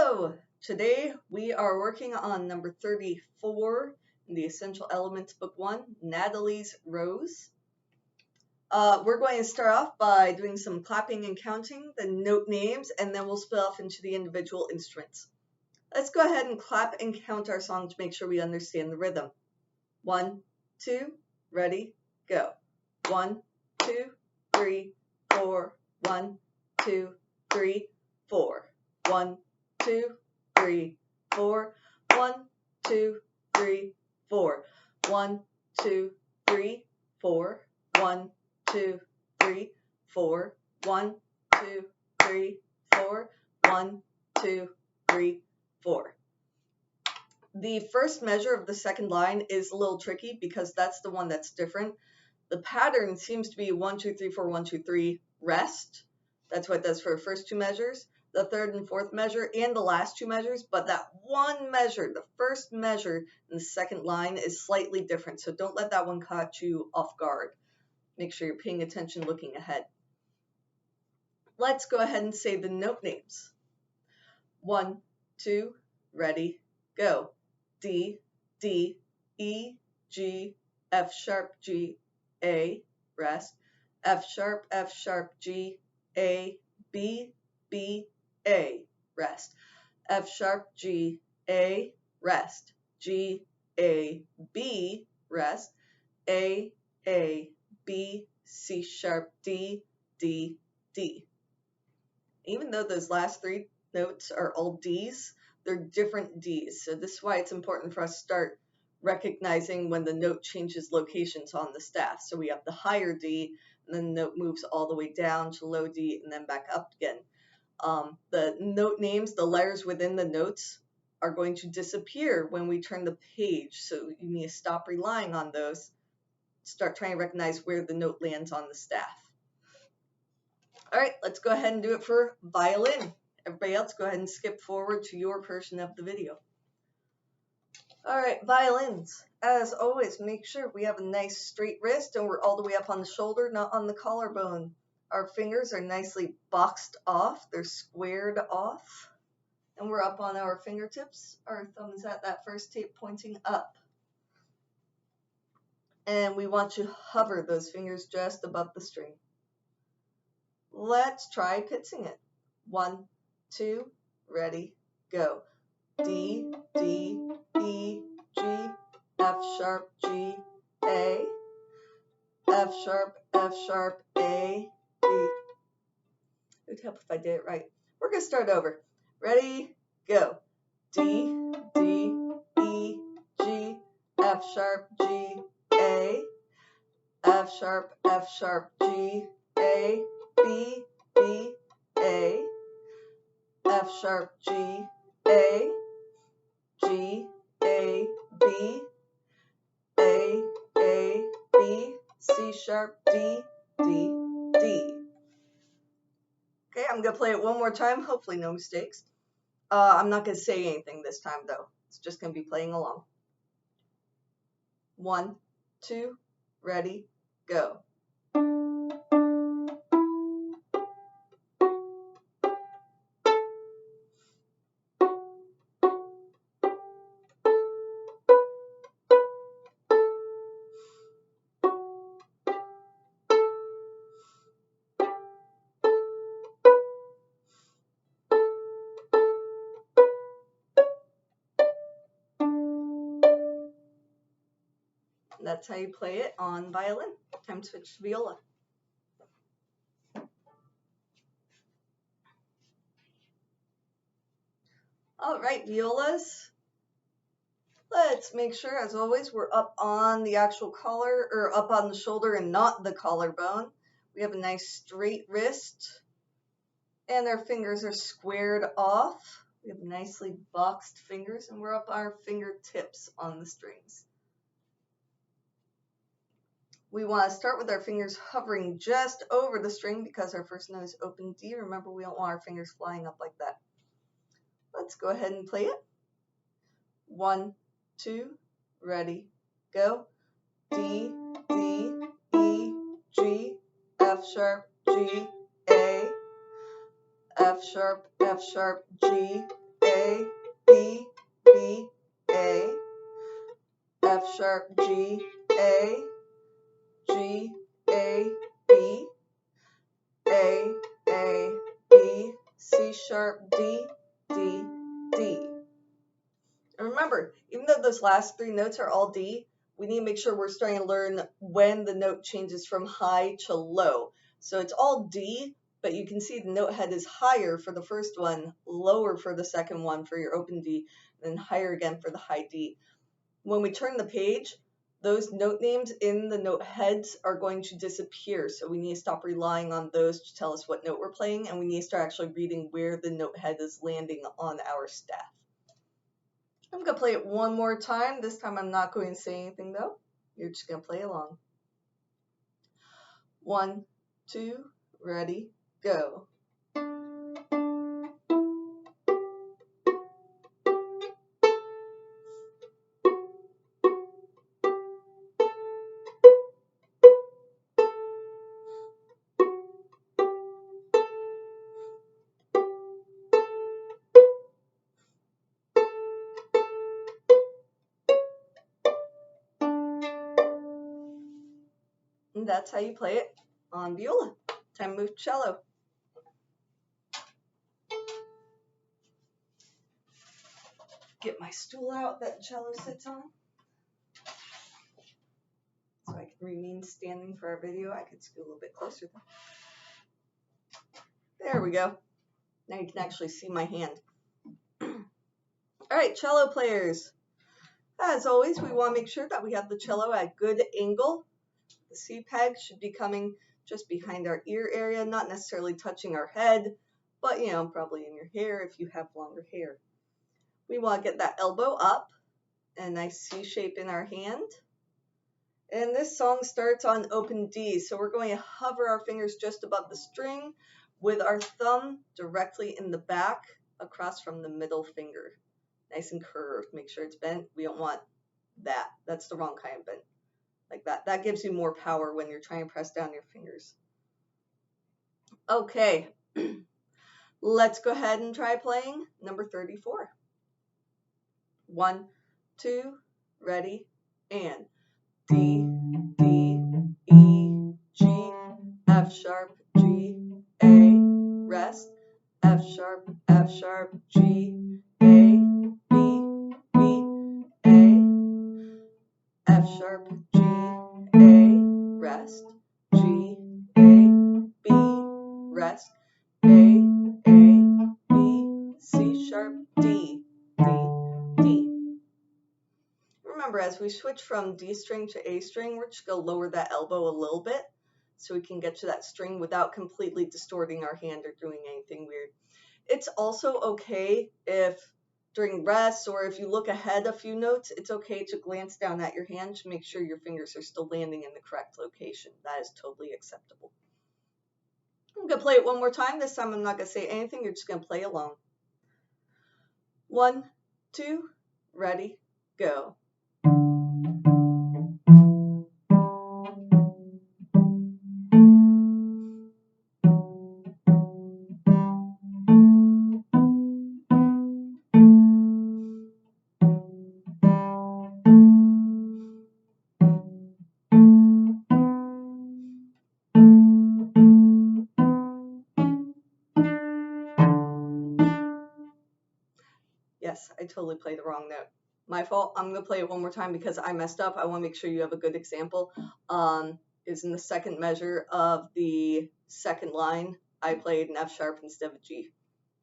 Hello! Today we are working on number 34 in the Essential Elements Book 1, Natalie's Rose. We're going to start off by doing some clapping and counting, the note names, and then we'll split off into the individual instruments. Let's go ahead and clap and count our song to make sure we understand the rhythm. 1, 2, ready, go. 1, 2, 3, 4. 1, 2, 3, 4. 1, 2, 3, 4. 1, 2, 3, 4. 1, 2, 3, 4. 1, 2, 3, 4. 1, 2, 3, 4. 1, 2, 3, 4. The first measure of the second line is a little tricky because that's the one that's different. The pattern seems to be 1, 2, 3, 4, 1, 2, 3, rest. That's what it does for the first two measures, the third and fourth measure, and the last two measures. But that one measure, the first measure in the second line, is slightly different. So don't let that one catch you off guard. Make sure you're paying attention looking ahead. Let's go ahead and say the note names. 1, 2, ready, go. D, D, E, G, F sharp, G, A, rest. F sharp, G, A, B, B, A, rest. F sharp, G, A, rest. G, A, B, rest. A, B, C sharp, D, D, D. Even though those last three notes are all Ds, they're different Ds. So this is why it's important for us to start recognizing when the note changes locations on the staff. So we have the higher D, and then the note moves all the way down to low D and then back up again. The note names, the letters within the notes, are going to disappear when we turn the page. So you need to stop relying on those. Start trying to recognize where the note lands on the staff. All right, let's go ahead and do it for violin. Everybody else, go ahead and skip forward to your portion of the video. All right, violins. As always, make sure we have a nice straight wrist and we're all the way up on the shoulder, not on the collarbone. Our fingers are nicely boxed off. They're squared off. And we're up on our fingertips. Our thumb is at that first tape pointing up. And we want to hover those fingers just above the string. Let's try pitching it. 1, 2, ready, go. D, D, E, G, F sharp, G, A, F sharp, A, B. It would help if I did it right. We're going to start over. Ready, go. D, D, E, G, F sharp, G, A, F sharp, G, A, B, B, A, F sharp, G, A, G, A, B, A, B, C sharp, D, D, D. Okay, I'm going to play it one more time, hopefully no mistakes. I'm not going to say anything this time, though. It's just going to be playing along. 1, 2, ready, go. That's how you play it on violin. Time to switch to viola. All right, violas. Let's make sure, as always, we're up on the actual collar, or up on the shoulder and not the collarbone. We have a nice straight wrist, and our fingers are squared off. We have nicely boxed fingers, and we're up our fingertips on the strings. We want to start with our fingers hovering just over the string because our first note is open D. Remember, we don't want our fingers flying up like that. Let's go ahead and play it. 1, 2, ready, go. D, D, E, G, F sharp, G, A, F sharp, G, A, B, B, A, F sharp, G, A, G, A, B, A, B, C sharp, D, D, D. And remember, even though those last three notes are all D, we need to make sure we're starting to learn when the note changes from high to low. So it's all D, but you can see the note head is higher for the first one, lower for the second one for your open D, and then higher again for the high D. When we turn the page, those note names in the note heads are going to disappear. So we need to stop relying on those to tell us what note we're playing, and we need to start actually reading where the note head is landing on our staff. I'm going to play it one more time. This time I'm not going to say anything though. You're just going to play along. 1, 2, ready, go. And that's how you play it on viola. Time to move cello. Get my stool out that the cello sits on. So I can remain standing for our video. I could scoot a little bit closer though. There we go. Now you can actually see my hand. Alright, cello players. As always, we want to make sure that we have the cello at a good angle. The C peg should be coming just behind our ear area, not necessarily touching our head, but probably in your hair if you have longer hair. We want to get that elbow up, a nice C shape in our hand. And this song starts on open D, so we're going to hover our fingers just above the string with our thumb directly in the back across from the middle finger. Nice and curved. Make sure it's bent. We don't want that. That's the wrong kind of bent. Like that. That gives you more power when you're trying to press down your fingers. Okay. Let's go ahead and try playing number 34. 1, 2, ready, and D, D, E, G, F sharp, G, A, rest, F sharp, G, A, B, B, A, F sharp, G, A, rest, G, A, B, rest, A, B, C sharp, D, D, D. Remember, as we switch from D string to A string, we're just going to lower that elbow a little bit so we can get to that string without completely distorting our hand or doing anything weird. It's also okay if during rest or if you look ahead a few notes, it's okay to glance down at your hand to make sure your fingers are still landing in the correct location. That is totally acceptable. I'm going to play it one more time. This time I'm not going to say anything. You're just going to play along. 1, 2, ready, go. Yes, I totally played the wrong note. My fault. I'm going to play it one more time because I messed up. I want to make sure you have a good example. Is in the second measure of the second line, I played an F sharp instead of a G.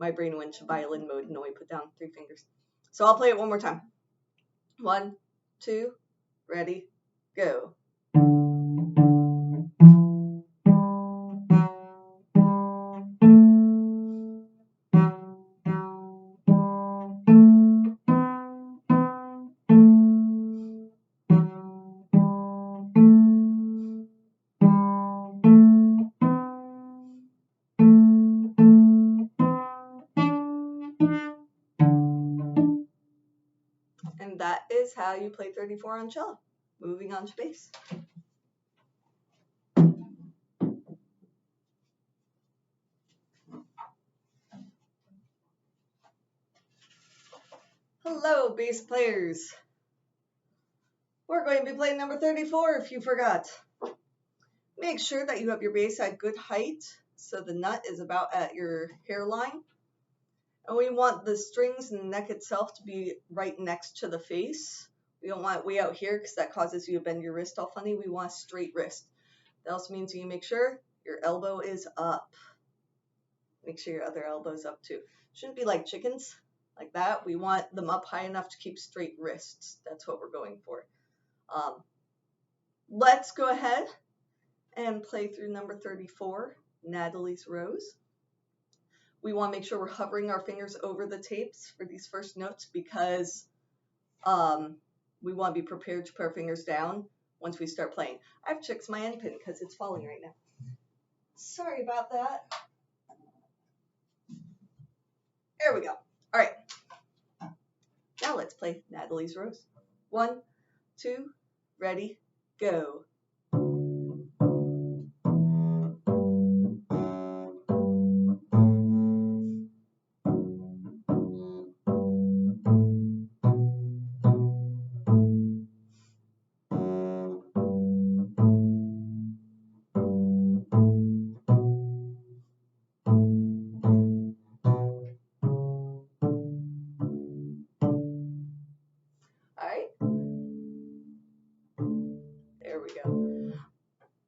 My brain went to violin mode and only put down 3 fingers. So I'll play it one more time. 1, 2, ready, go. And that is how you play 34 on cello. Moving on to bass. Hello, bass players. We're going to be playing number 34 if you forgot. Make sure that you have your bass at good height so the nut is about at your hairline. And we want the strings and the neck itself to be right next to the face. We don't want it way out here because that causes you to bend your wrist all funny. We want a straight wrist. That also means you make sure your elbow is up. Make sure your other elbow's up too. Shouldn't be like chickens, like that. We want them up high enough to keep straight wrists. That's what we're going for. Let's go ahead and play through number 34, Natalie's Rose. We want to make sure we're hovering our fingers over the tapes for these first notes because we want to be prepared to put our fingers down once we start playing. I have to fix my end pin because it's falling right now. Sorry about that. There we go. All right. Now let's play Natalie's Rose. 1, 2, ready, go. There we go.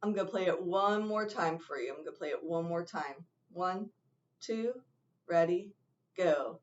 I'm going to play it one more time for you. I'm going to play it one more time. 1, 2, ready, go.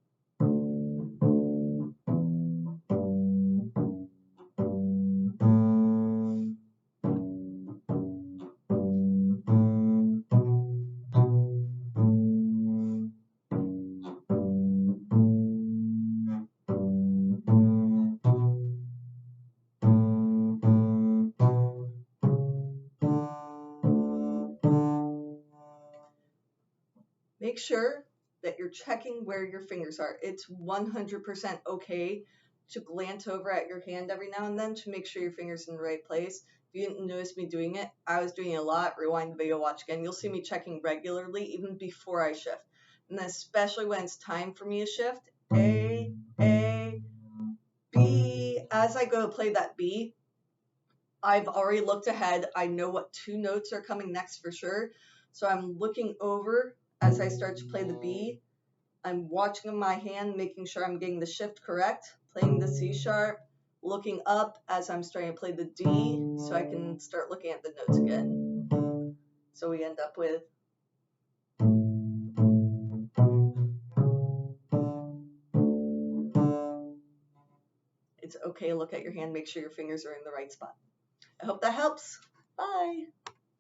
Make sure that you're checking where your fingers are. It's 100% okay to glance over at your hand every now and then to make sure your finger's in the right place. If you didn't notice me doing it, I was doing it a lot. Rewind the video, watch again. You'll see me checking regularly even before I shift. And then especially when it's time for me to shift, A, B. As I go to play that B, I've already looked ahead. I know what 2 notes are coming next for sure. So I'm looking over as I start to play the B. I'm watching my hand, making sure I'm getting the shift correct, playing the C sharp, looking up as I'm starting to play the D so I can start looking at the notes again. So we end up with it's okay to look at your hand, make sure your fingers are in the right spot. I hope that helps. Bye.